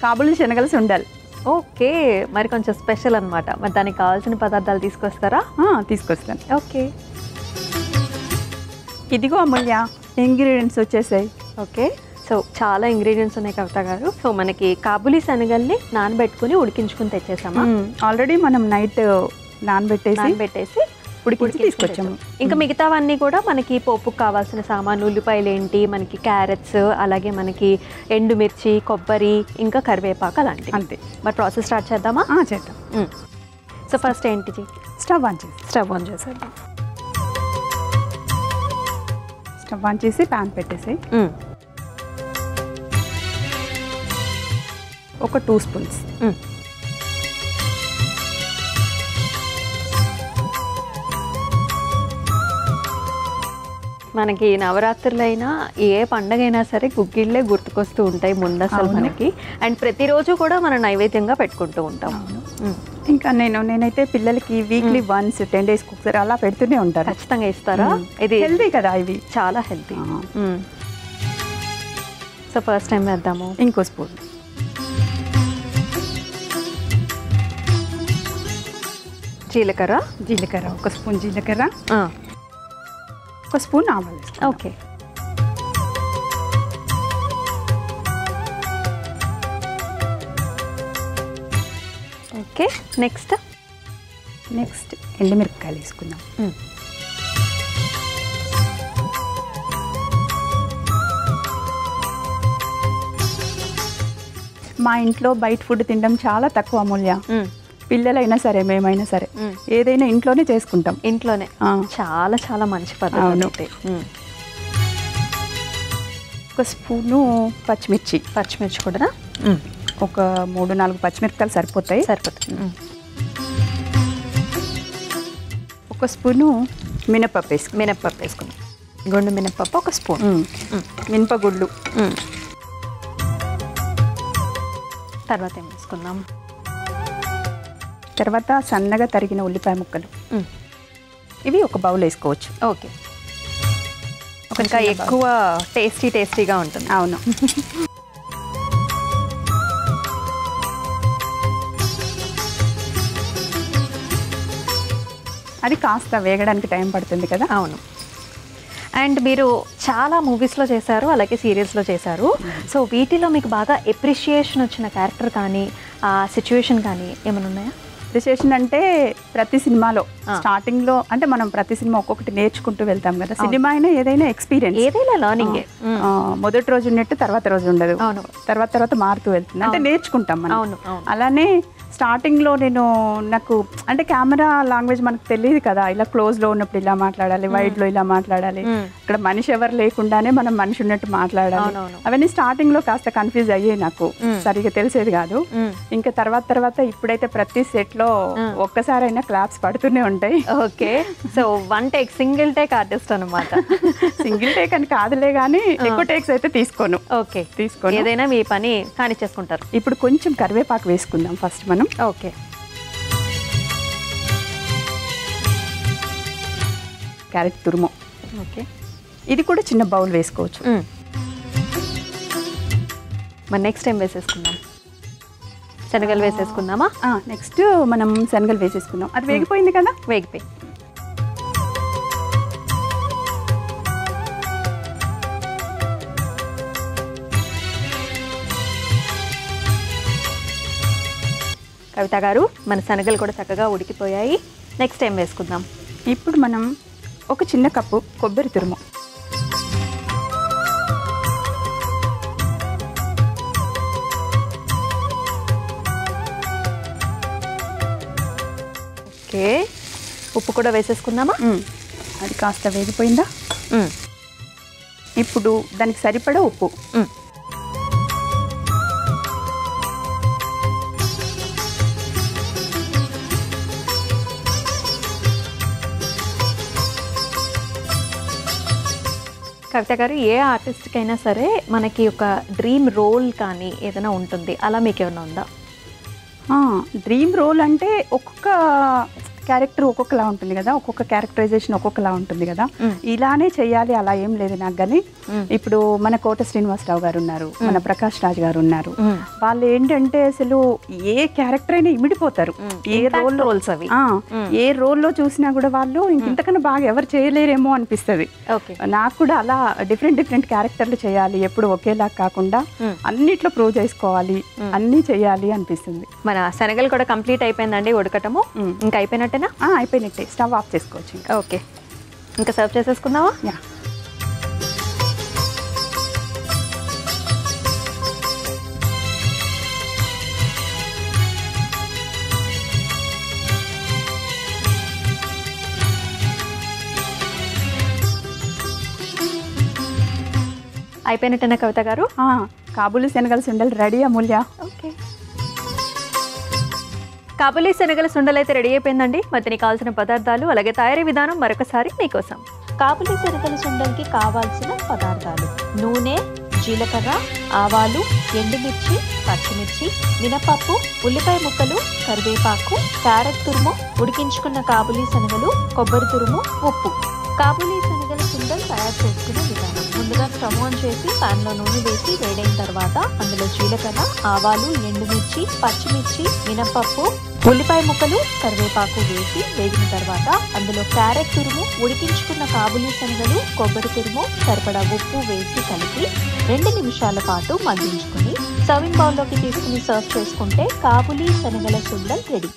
కాబూలి శనగల sundal. Okay, మరి కొంచెం special అనమాట. మరి దానికి కావాల్సిన పదార్థాలు తీసుకొస్తారా? తీసుకొస్తాను. ఓకే, ఇదిగో అమూల్య, ఇంగ్రీడియంట్స్ వచ్చేసాయి. ఓకే, సో చాలా ఇంగ్రీడియంట్స్ ఉన్నాయి కవిత గారు. సో మనకి కాబూలి శనగల్ని నానబెట్టుకుని ఉడికించుకుని తెచ్చేసామా? ఆల్రెడీ మనం నైట్ నానబెట్టేసి ఉడికించి తీసుకొచ్చాము. ఇంకా మిగతావన్నీ కూడా మనకి పోపుకు కావాల్సిన సామాను, ఉల్లిపాయలు ఏంటి, మనకి క్యారెట్స్, అలాగే మనకి ఎండుమిర్చి, కొబ్బరి, ఇంకా కరివేపాకు అలాంటివి. అంతే. మరి ప్రాసెస్ స్టార్ట్ చేద్దామా? చేద్దాం. సో ఫస్ట్ ఏంటిది? స్టవ్ ఆన్ చేసేద్దాం. స్టవ్ ఆన్ చేసి ప్యాన్ పెట్టేసి ఒక 2 స్పూన్స్ మనకి నవరాత్రులైనా ఏ పండగ అయినా సరే గుగ్గిళ్ళే గుర్తుకొస్తూ ఉంటాయి ముందు అసలు మనకి. అండ్ ప్రతిరోజు కూడా మనం నైవేద్యంగా పెట్టుకుంటూ ఉంటాం. ఇంకా నేనైతే పిల్లలకి వీక్లీ వన్స్ 10 days ఒకసారి అలా పెడుతూనే ఉంటారు. ఖచ్చితంగా ఇస్తారా? ఇది హెల్తీ కదా, ఇవి చాలా హెల్తీ. సో ఫస్ట్ టైం వేద్దాము. ఇంకో స్పూన్ జీలకర్ర. 1 స్పూన్ జీలకర్ర, 1 స్పూన్ ఆవాలు. Okay, okay. నెక్స్ట్ ఎండుమిరపకాయలు వేసుకుందాం. మా ఇంట్లో బయట ఫుడ్ తినడం చాలా తక్కువ అమూల్య. పిల్లలైనా సరే మేమైనా సరే ఏదైనా ఇంట్లోనే చేసుకుంటాం. ఇంట్లోనే చాలా చాలా మంచి పద్ధతి. 1 స్పూను పచ్చిమిర్చి కూడా, ఒక 3-4 పచ్చిమిరపకాయలు సరిపోతాయి. 1 స్పూను మినపప్పు వేసుకున్నాం. గుండు మినపప్పు 1 స్పూన్. మినపగుళ్ళు. తర్వాత ఏం వేసుకుందాం? తర్వాత సన్నగా తరిగిన ఉల్లిపాయ ముక్కలు. ఇవి ఒక బౌల్ వేసుకోవచ్చు. ఓకే, ఇంకా ఎక్కువ టేస్టీగా ఉంటుంది. అవును. అది కాస్త వేగడానికి టైం పడుతుంది కదా. అవును. అండ్ మీరు చాలా మూవీస్లో చేశారు, అలాగే సీరియల్స్లో చేశారు. సో వీటిలో మీకు బాగా ఎప్రిషియేషన్ వచ్చిన క్యారెక్టర్ కానీ సిచ్యువేషన్ కానీ ఏమైనా ఉన్నాయా? అప్రిషియేషన్ అంటే ప్రతి సినిమాలో స్టార్టింగ్లో అంటే మనం ప్రతి సినిమా ఒక్కొక్కటి నేర్చుకుంటూ వెళ్తాం కదా. సినిమా అయినా ఏదైనా ఎక్స్పీరియన్స్, ఏదైనా లర్నింగ్. మొదటి రోజు ఉన్నట్టు తర్వాత రోజు ఉండదు. తర్వాత మారుతూ వెళ్తుంది, అంటే నేర్చుకుంటాం మనం. అలానే స్టార్టింగ్లో నాకు అంటే కెమెరా లాంగ్వేజ్ మనకు తెలియదు కదా. ఇలా క్లోజ్లో ఉన్నప్పుడు ఇలా మాట్లాడాలి, వైడ్లో ఇలా మాట్లాడాలి, ఇక్కడ మనిషి ఎవరు లేకుండానే మనం మనిషి ఉన్నట్టు మాట్లాడాలి. అవన్నీ స్టార్టింగ్లో కాస్త కన్ఫ్యూజ్ అయ్యాయి, నాకు సరిగా తెలిసేది కాదు. ఇంకా తర్వాత ఇప్పుడైతే ప్రతి సెట్లో ఒక్కసారైనా క్లాప్స్ పడుతూనే ఉంటాయి. Okay, so 1 take single take artist అనమాట. సింగిల్ టేక్ అని కాదులే కానీ ఎక్కువ టేక్స్ అయితే తీసుకోను. ఓకే, తీసుకోను. ఏదైనా మీ పని కానిచ్చేసుకుంటారు. ఇప్పుడు కొంచెం కరివేపాకు వేసుకుందాం ఫస్ట్ మనం. ఓకే, క్యారెట్ తురుము. ఓకే, ఇది కూడా చిన్న బౌల్ వేసుకోవచ్చు. మరి నెక్స్ట్ టైం వేసేసుకుందాం. శనగలు వేసేసుకుందామా? నెక్స్ట్ మనం శనగలు వేసేసుకుందాం. అది వేగిపోయింది కదా. వేగిపోయి కవిత గారు, మన శనగలు కూడా చక్కగా ఉడికిపోయాయి. నెక్స్ట్ టైం వేసుకుందాం. ఇప్పుడు మనం ఒక చిన్న కప్పు కొబ్బరి తురుము, ఓకే, ఉప్పు కూడా వేసేసుకుందామా? అది కాస్త వేగిపోయిందా? ఇప్పుడు దానికి సరిపడా ఉప్పు. కవిత గారు, ఏ ఆర్టిస్ట్కైనా సరే మనకి ఒక డ్రీమ్ రోల్ కానీ ఏదైనా ఉంటుంది, అలా మీకు ఏమైనా ఉందా? డ్రీమ్ రోల్ అంటే ఒక్కొక్క క్యారెక్టర్ ఒక్కొక్కలా ఉంటుంది కదా, ఒక్కొక్క క్యారెక్టరైజేషన్ ఒక్కొక్కలా ఉంటుంది కదా, ఇలానే చెయ్యాలి అలా ఏం లేదు నాకు. కానీ ఇప్పుడు మన కోట శ్రీనివాసరావు గారు ఉన్నారు, మన ప్రకాష్ రాజ్ గారు ఉన్నారు, వాళ్ళు ఏంటంటే అసలు ఏ క్యారెక్టర్ అయినా ఇమిడిపోతారు. ఏ రోల్స్ అవి ఏ రోల్లో చూసినా కూడా వాళ్ళు ఇంతకన్నా బాగా ఎవరు చేయలేరేమో అనిపిస్తుంది. నాకు కూడా అలా డిఫరెంట్ క్యారెక్టర్లు చేయాలి, ఎప్పుడు ఒకేలా కాకుండా అన్నిట్లో ప్రూవ్ చేసుకోవాలి, అన్నీ చేయాలి అనిపిస్తుంది. మన శనగలు కూడా కంప్లీట్ అయిపోయిందండి ఉడకటము, ఇంకా అయిపోయినట్టేనా? అయిపోయినట్టే, స్టవ్ ఆఫ్ చేసుకోవచ్చు. ఓకే, ఇంకా సర్వ్ చేసేసుకుందామా? యా. అయిపోయినట్టేనా కవిత గారు? కాబూలీ శనగల సుండలు రెడీ అమూల్య. ఓకే, కాబూలీ శనగల సుండలు అయితే రెడీ అయిపోయిందండి. మరి దీనికి కావాల్సిన పదార్థాలు అలాగే తయారీ విధానం మరొకసారి మీకోసం. కాబూలీ శనగల సుండలకి కావాల్సిన పదార్థాలు: నూనె, జీలకర్ర, ఆవాలు, ఎండుమిర్చి, పచ్చిమిర్చి, మినపప్పు, ఉల్లిపాయ ముక్కలు, కరివేపాకు, క్యారెట్ తురుము, ఉడికించుకున్న కాబూలీ శనగలు, కొబ్బరి తురుము, ఉప్పు. కాబూలీ శనగల సుండలు తయారు చేసుకునే విధానం: ముందుగా స్టవ్ ఆన్ చేసి ప్యాన్లో నూనె వేసి వేడైన తర్వాత అందులో జీలకర్ర, ఆవాలు, ఎండుమిర్చి, పచ్చిమిర్చి, మినపప్పు, ఉల్లిపాయ ముక్కలు, కరివేపాకు వేసి వేగిన తర్వాత అందులో క్యారెట్ తురుము, ఉడికించుకున్న కాబూలీ శనగలు, కొబ్బరి తురుము, సరిపడా ఉప్పు వేసి కలిపి 2 నిమిషాల పాటు మగ్గించుకుని సర్వింగ్ బౌల్లోకి తీసుకుని సర్వ్ చేసుకుంటే కాబూలీ శనగల సుండలు రెడీ.